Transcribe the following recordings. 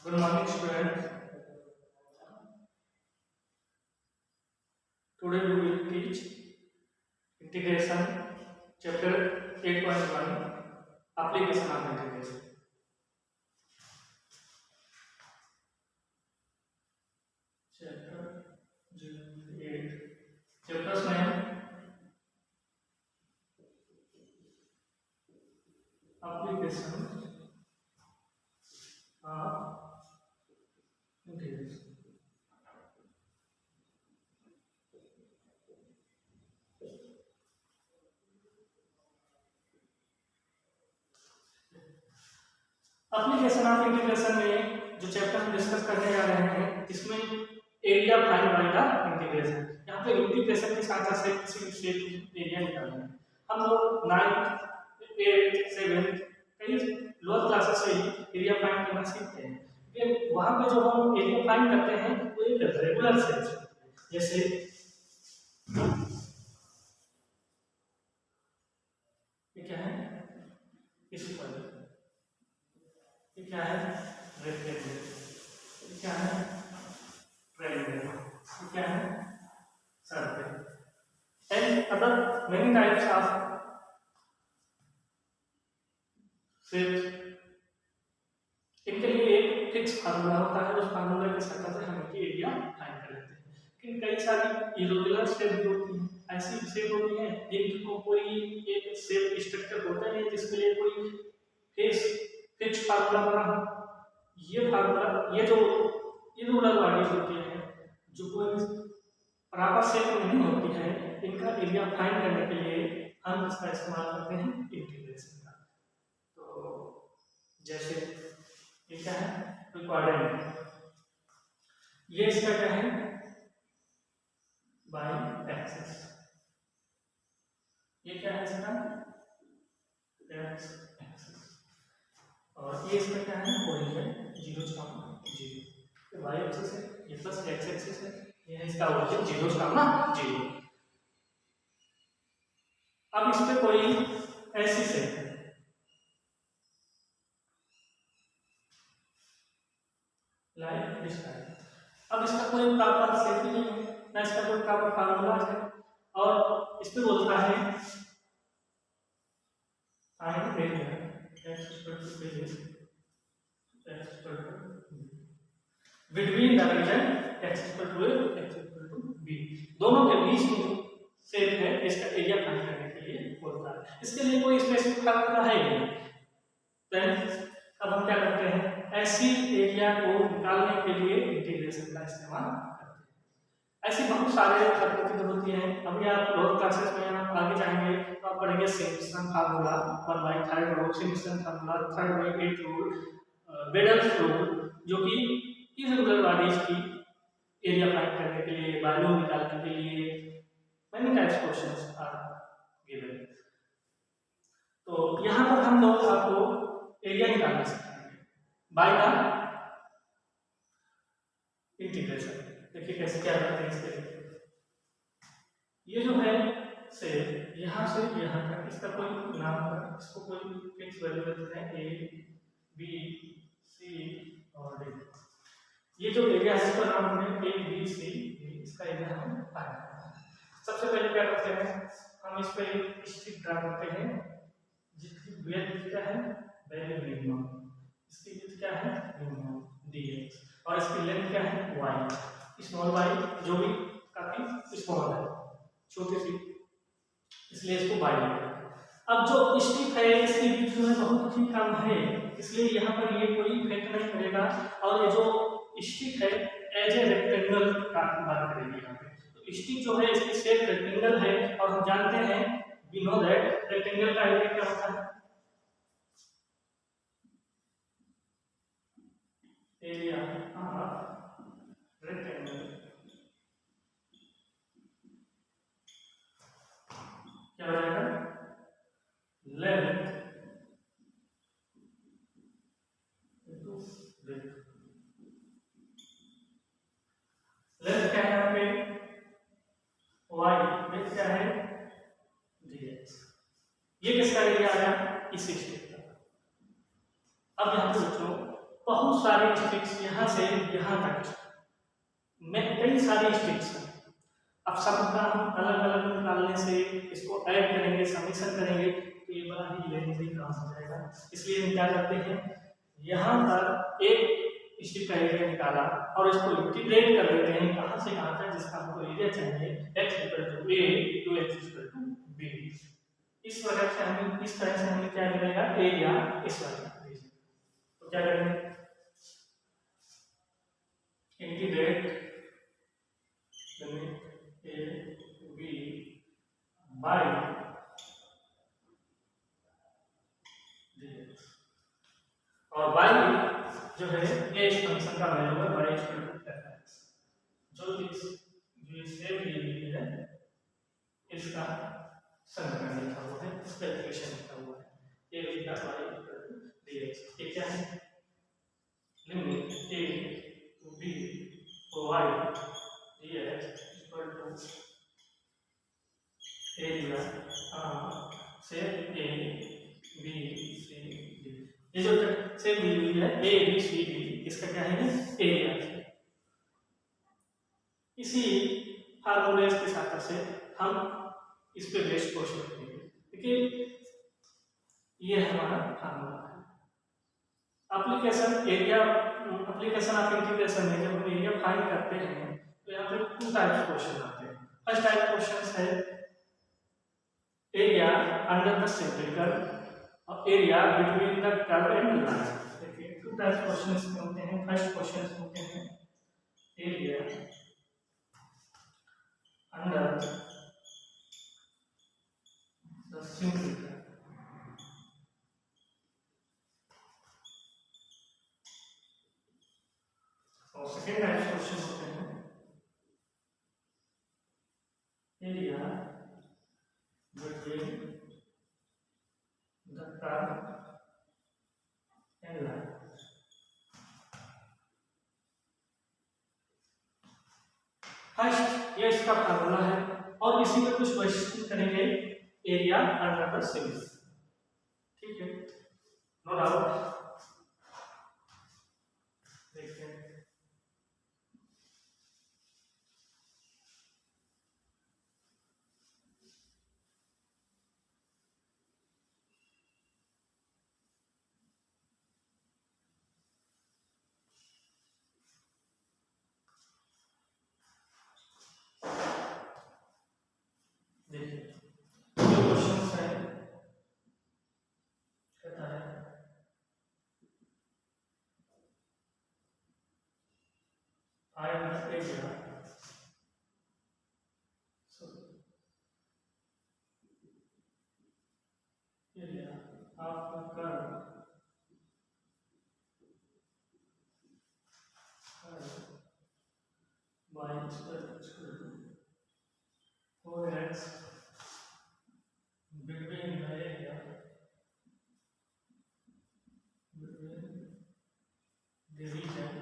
Good morning, students. Today we will teach integration chapter 8.1 application of integration. Chapter 8. Chapter's name application of integration. Application of integration में जो chapter हम discuss करने जा रहे हैं इसमें area find by the integration. यहाँ पे इंटीग्रेशन के साथ साथ किसी शेप एरिया निकालना है। हम लोग 9th 8th 7th कई लोअर क्लासेस से ही एरिया फाइंड करना सीखते हैं, लेकिन वहाँ पे जो हम एरिया फाइंड करते हैं वो एक रेगुलर शेप जैसे ये क्या है, इसी पर ये क्या है, रेक्टेंगल, ये क्या है, ट्रायंगल, ये क्या है, circle and other many types of shapes. इनके लिए एक फिक्स फार्मूला होता है, उस फार्मूला के साथ से हम इनकी एरिया फाइंड कर लेते हैं। लेकिन कई सारी इरेगुलर शेप भी होती हैं, ऐसी शेप होती है जिनको कोई एक शेप स्ट्रक्चर होता है जिसके लिए कोई फिक्स फार्मूला बना हो। ये फार्मूला ये जो इरेगुलर बॉडीज होती है जो कोई प्रॉपर शेप नहीं होती है, इनका एरिया फाइंड करने के लिए हम इसका इस्तेमाल करते हैं इंटीग्रेशन का। तो जैसे ये क्या है, क्वाड्रेंट, ये इसका क्या है, बाई एक्सिस, ये क्या है इसका, एक्स एक्सिस, और ये इसका क्या है, ओरिजिन 0, वाई एक्सिस है, ये प्लस एक्स एक्सिस है, ये है इसका ओरिजिन 0, 0। अब इस पे कोई ऐसी से लाइक दिस टाइप। अब इसका कोई प्रॉपर शेप नहीं है, ना इसका कोई प्रॉपर फार्मूला है, और इस पे बोलता है find area x between the region x = b, दोनों के बीच में शेप है, इसका एरिया फाइंड करने के लिए बोलता है। इसके लिए कोई स्पेसिफिक फार्मूला है नहीं। देन अब हम क्या करते हैं, ऐसी एरिया को निकालने के लिए इंटीग्रेशन का इस्तेमाल करते हैं। ऐसी बहुत सारे पद्धति होती हैं। अभी आप लोअर क्लासेस में आप आगे जाएंगे तो आप पढ़ेंगे Simpson formula, 1/3 rule, Simpson formula, 3/8 rule, Weddle's rule, जो कि इरेगुलर बॉडीज की एरिया फाइंड करने के लिए, वॉल्यूम निकालने के लिए many types questions are given. तो यहाँ पर हम लोग आपको एरिया निकालना सीखेंगे बाय द इंटीग्रेशन। देखिए कैसे क्या करते हैं इसके लिए। ये जो है से यहाँ से यहाँ तक, इसका कोई नाम है, इसको कोई फिक्स वैल्यू देते हैं a b c और d। ये जो एरिया है इसका नाम है a b c d, इसका एरिया हम फाइंड करते हैं। सबसे पहले क्या करते हैं, हम इस पे एक स्ट्रिप ड्रा करते हैं जिसकी विड्थ क्या है, वैल्यू मिनिमम, इसकी विड्थ क्या है, मिनिमम dx, और इसकी लेंथ क्या है, y, स्मॉल y, जो भी काफी स्मॉल है, छोटी सी, इसलिए इसको y लेंगे। अब जो स्ट्रिप है इसकी विड्थ जो है बहुत ही कम है, इसलिए यहाँ पर ये कोई इफेक्ट नहीं करेगा, और ये जो स्ट्रिप है एज ए रेक्टेंगल का बात करेगी यहाँ पे। तो स्ट्रिप जो है इसकी शेप रेक्टेंगल है, और हम जानते हैं वी नो दैट रेक्टेंगल का एरिया क्या होता है, एरिया ऑफ रेक्टेंगल क्या हो जाएगा, लेंथ इनटू विड्थ। लेंथ क्या है यहाँ पे, y, विड्थ क्या है, dx। ये किसका एरिया आया, इस स्ट्रिप का। अब यहाँ पे बच्चों बहुत सारे स्टिक्स यहाँ से यहाँ तक में कई सारे स्टिक्स हैं। अब सबका हम अलग अलग निकालने से इसको ऐड करेंगे, समेशन करेंगे तो ये बड़ा ही लेंथी काम हो जाएगा। इसलिए हम क्या करते हैं, यहाँ पर एक स्टिक का एरिया निकाला और इसको इंटीग्रेट कर देते हैं कहाँ से कहाँ तक, जिसका हमको एरिया चाहिए x = a to x = b। इस प्रकार से हमें इस तरह से हमें क्या मिलेगा, एरिया इस वाले। तो क्या करेंगे, integrate a b by dx, और y जो है a इस फंक्शन का वैल्यू है y = f(x), जो सेव ली हुई है इसका समीकरण लिखा हुआ है, इसका इक्वेशन लिखा हुआ है a का y = dx। ये क्या है, limit a to b y dx = area से a b c d। ये जो से दी हुई है a b c d, इसका क्या है, एरिया। इसी फार्मूले के साथ से हम इस पे बेस्ड क्वेश्चन करेंगे। देखिए ये हमारा फार्मूला है। एप्लीकेशन ऑफ इंटीग्रेशन में जब हम एरिया फाइंड करते हैं तो यहाँ पे 2 टाइप्स क्वेश्चन आते हैं। फर्स्ट टाइप क्वेश्चन है area under the simple curve और area between the curve and line. देखिए 2 टाइप्स क्वेश्चन होते हैं। फर्स्ट क्वेश्चन होते हैं area under the simple curve, और सेकेंड टाइप क्वेश्चन होते हैं area between the curve and line. First ये इसका फार्मूला है और इसी में कुछ क्वेश्चन करेंगे एरिया अंडर द सिंपल। ठीक है, नो डाउट। देखते हैं आपका curve y between the area between the region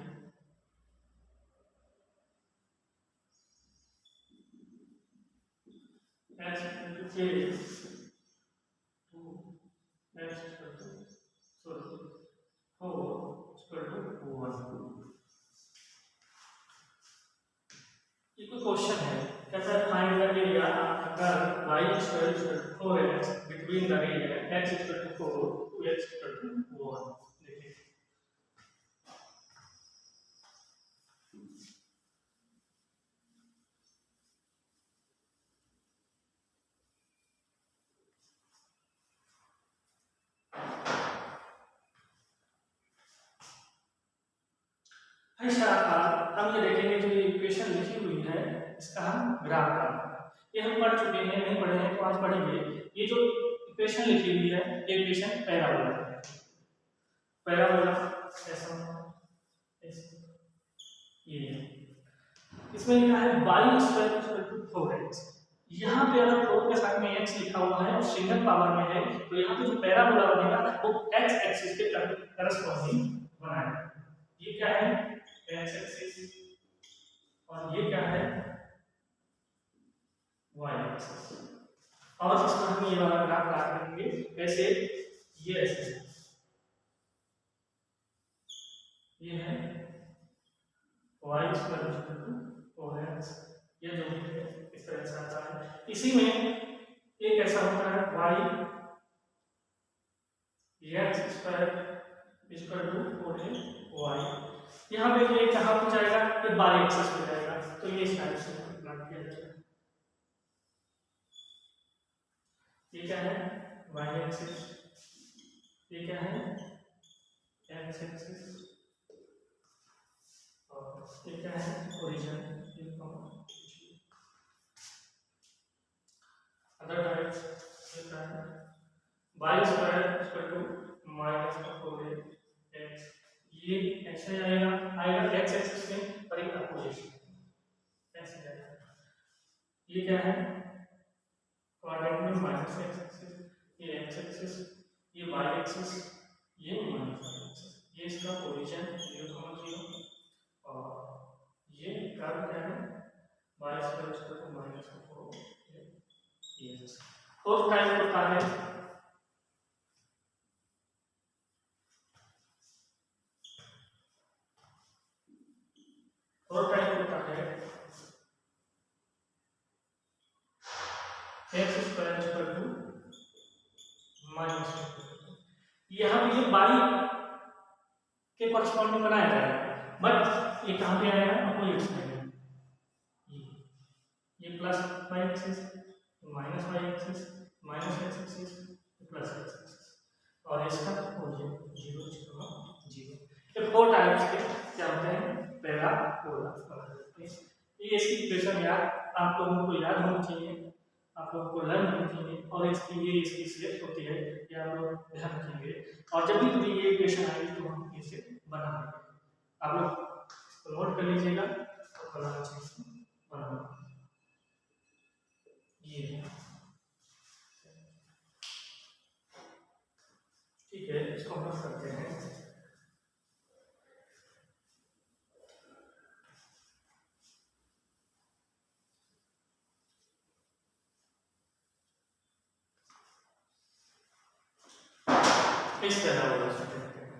x = k to x = 4 = 1। ये कोई क्वेश्चन है, कहता है फाइंड द एरिया अगर y = 4x between the region x = 4 to x = 1। देखिए ऐसा हम ये देखेंगे जो ये इक्वेशन लिखी हुई है इसका हम ग्राफ का, ये हम पढ़ चुके हैं, नहीं पढ़े हैं तो आज पढ़ेंगे। ये जो इक्वेशन लिखी हुई है ये इक्वेशन पैराबोला है। पैराबोला ऐसा ये इसमें लिखा है y = 4x। यहाँ पे अगर 4 के साथ में x लिखा हुआ है और सिंगल पावर में है तो यहाँ पे जो पैराबोला बनेगा वो x एक्सिस के करस्पॉन्डिंग बनाएगा। ये क्या है, x एक्सिस, और ये क्या है, y एक्सिस। और इसमें हम ये वाला ग्राफ ला करेंगे कैसे, ये ऐसे ये है y square equal to 4x, ये जो भी है इस तरह से आता है। इसी में एक ऐसा होता है y x square equal to 4y, यहाँ पे ये कहाँ हो जाएगा, ये बाई एक्सेस हो जाएगा, तो ये इस टाइप से प्लॉट किया जाएगा। ये क्या है वाई एक्सिस, ये क्या है एक्स एक्सिस, और ये क्या है ओरिजिन। अदर टाइप्स ये क्या है y square equal to minus 4x, ये ऐसे आएगा एक्स एक्सिस में और एक अपोजिशन ऐसे जाएगा। ये क्या है क्वाड्रेंट में माइनस एक्स एक्सिस, ये एक्स एक्सिस, ये वाई एक्सिस, ये माइनस वाई एक्सिस, ये इसका ओरिजिन 0,0 और ये कर्व क्या है y square equal to minus 4, ये फोर्थ टाइप होता है x square equal to minus, यहाँ पे ये बाई के कॉरस्पॉन्डिंग बनाया जाएगा, बट ये कहाँ पे आएगा अपोजिट साइड में, ये plus y axis minus y axis minus x axis plus x axis, और इसका ओरिजिन 0,0। ये फोर टाइप्स के क्या होते हैं पैराबोला। ये इसकी इक्वेशन याद आप लोगों को याद होनी चाहिए, आप लोगों को लर्न होनी चाहिए, और इसकी ये इसकी स्लेट होती है ये आप लोग ध्यान रखेंगे, और जब भी ये इक्वेशन आएगी तो हम इसे बनाएंगे। आप लोग नोट कर लीजिएगा और बनाना चाहिए बनाना। ये ठीक है, इसको हम करते हैं। इस तरह हो सकते हैं,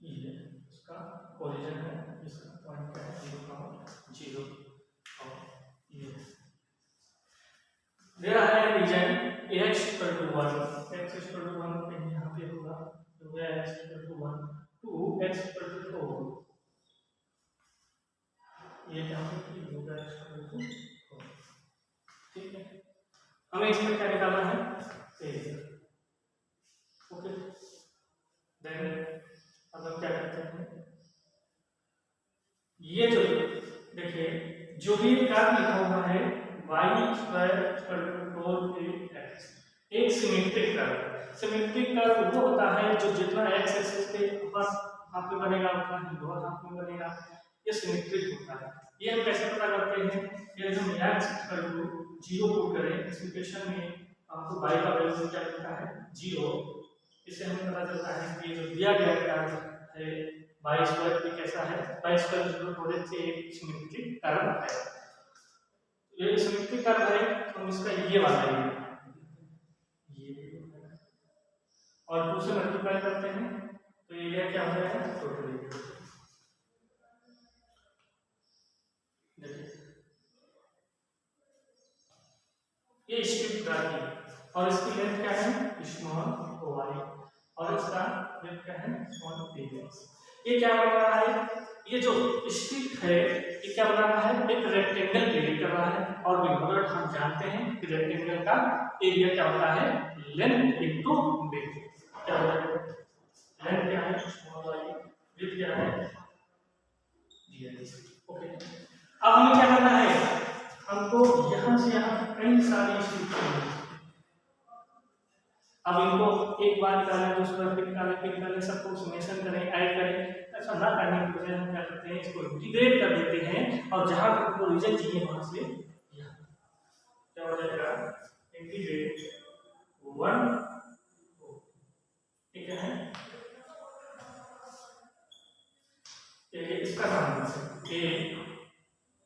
ये इसका ओरिजिन है, इसका पॉइंट है 0,0 और ये मेरा है region x equal to 1, x equal to 1 पे यहाँ पे होगा तो x equal to 1 to x equal to 4, ये यहाँ पे होगा x इक्वल टू 4। ठीक है, हमें इसमें क्या निकालना है a। ओके, देन अब हम क्या करते हैं, ये जो देखिए जो भी कर्व लिखा हुआ है y square equal to 4ax, एक सिमेट्रिक कर्व। सिमेट्रिक कर्व वो होता है जो जितना x एक्सिस के ऊपर हाफ में बनेगा उतना ही लोअर हाफ में बनेगा, ये सिमेट्रिक होता है। ये हम कैसे पता करते हैं, ये हम x इक्वल टू 0 पुट करें इस इक्वेशन में, आपको y का वैल्यू क्या मिलता है 0, इससे हमें पता चलता है कि जो दिया गया कर्व है y स्क्वायर पे कैसा है, y square equal to 4x से एक सिमेट्रिक कर्व है। ये सिमेट्रिक कर्व है तो हम इसका ये वाला ये और 2 से मल्टीप्लाई करते हैं तो एरिया क्या हो जाएगा टोटल एरिया। देखिए ये स्ट्रिप ड्रा की और इसकी लेंथ क्या है स्मॉल y और इसका विड्थ क्या है स्मॉल px। ये क्या बन रहा है, ये जो स्ट्रिप है ये क्या बना रहा है, एक रेक्टेंगल क्रिएट कर रहा है, और विड्थ हम जानते हैं कि रेक्टेंगल का एरिया क्या होता है लेंथ इनटू विड्थ। क्या होता है लेंथ क्या है स्मॉल y, विड्थ क्या है dx। ओके, अब हमें क्या करना है, हमको यहां से यहां कई सारी स्ट्रिप, अब इनको एक बार निकालें दूसरा फिर निकालें सबको समेशन करें ऐड करें, ऐसा ना करने की वजह हम क्या करते हैं इसको इंटीग्रेट कर देते हैं, और जहां तक हमको रीजन चाहिए वहां से क्या हो जाएगा इंटीग्रेट 1 ठीक है, ये इसका नाम है a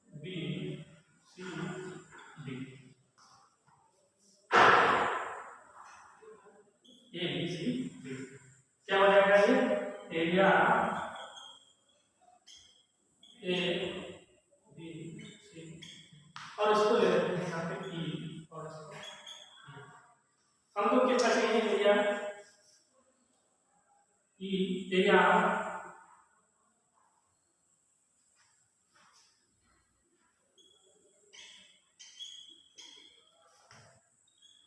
b c d, a b c d क्या हो जाएगा ये a area A B C और इसको ले लेते हैं यहाँ पे ई और इसको हमको कितना चाहिए area E area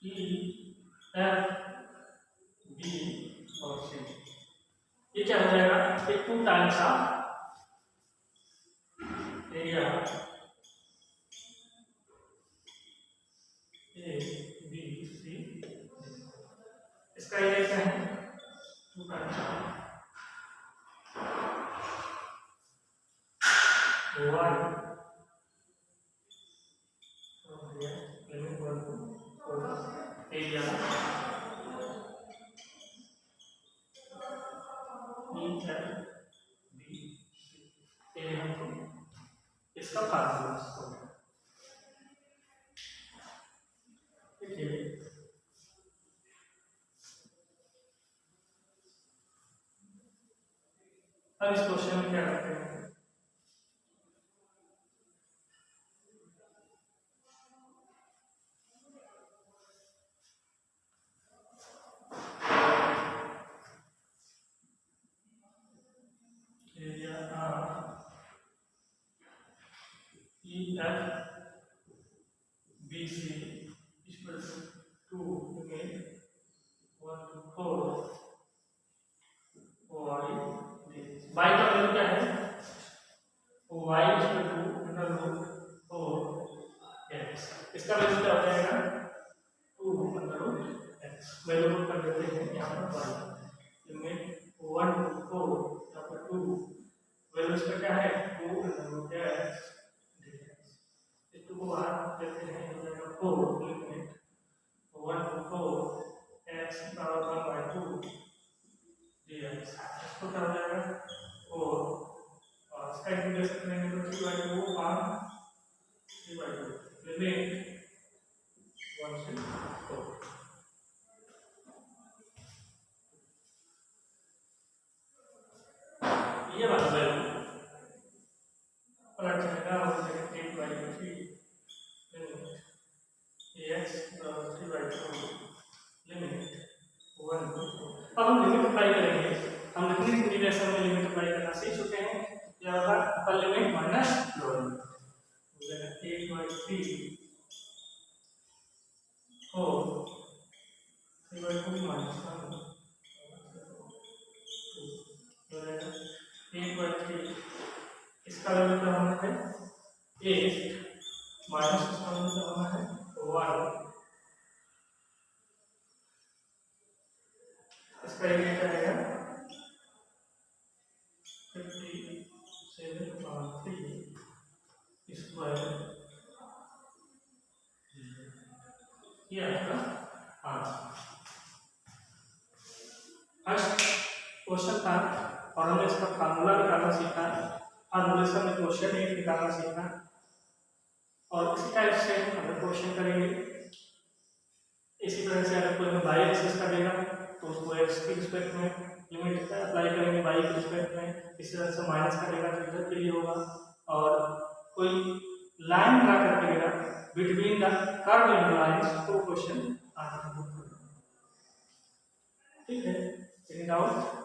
E F B और सी ये क्या हो जाएगा ये 2 times of area A B C इसका एरिया क्या है 2 टाइम्स ऑफ 1 एरिया इसका फार्मूला देखिए अब इस क्वेश्चन में क्या करते हैं area E F B C equal to 2 में 1 to 4 y का वैल्यू क्या है y equal to under root 4 x इसका वैल्यू क्या हो जाएगा 2 under root x value put कर देते हैं यहाँ पर y लिमिट 1 to 4 यहाँ पर 2 वैल्यू इसका क्या है 2 अंडर रूट x इस 2 को बाहर देते हैं हो जाएगा 4 limit 1 to 4 x power 1 by 2 dx इसको क्या हो जाएगा 4 और इसका इंटीग्रेशन करेंगे तो 3 by 2 और 3 by 2 लिमिट 1 से 4 ये वाला वैल्यू पलट जाएगा हो जाएगा 8 by 3 limit ax 3 by 2 limit 1 to 4 अब हम लिमिट अप्लाई करेंगे हम लिखने की इंटीग्रेशन में लिमिट अप्लाई करना सीख चुके हैं यह होगा upper limit minus lower limit हो जाएगा 8 by 3 4 3 by 2 minus 1 हो जाएगा 8 by 3 इसका वैल्यू क्या होना है 8 माइनस इसका वैल्यू क्या होना है 1 इसका एरिया क्या आएगा 57.3 स्क्वायर ये आपका आंसर फर्स्ट क्वेश्चन था और हमने इसका फार्मूला निकालना सीखा फार्मूलेशन में क्वेश्चन एक निकालना सीखा और इसी टाइप से अगर क्वेश्चन करेंगे इसी तरह से अगर कोई हमें बाई एक्सेस करेगा तो उसको एक्स के रिस्पेक्ट में लिमिट अप्लाई करेंगे वाई के रिस्पेक्ट में इसी तरह से माइनस करेगा तो इधर के लिए होगा और कोई लाइन ड्रा करके देगा between the curve and lines तो क्वेश्चन आना ठीक है। डाउट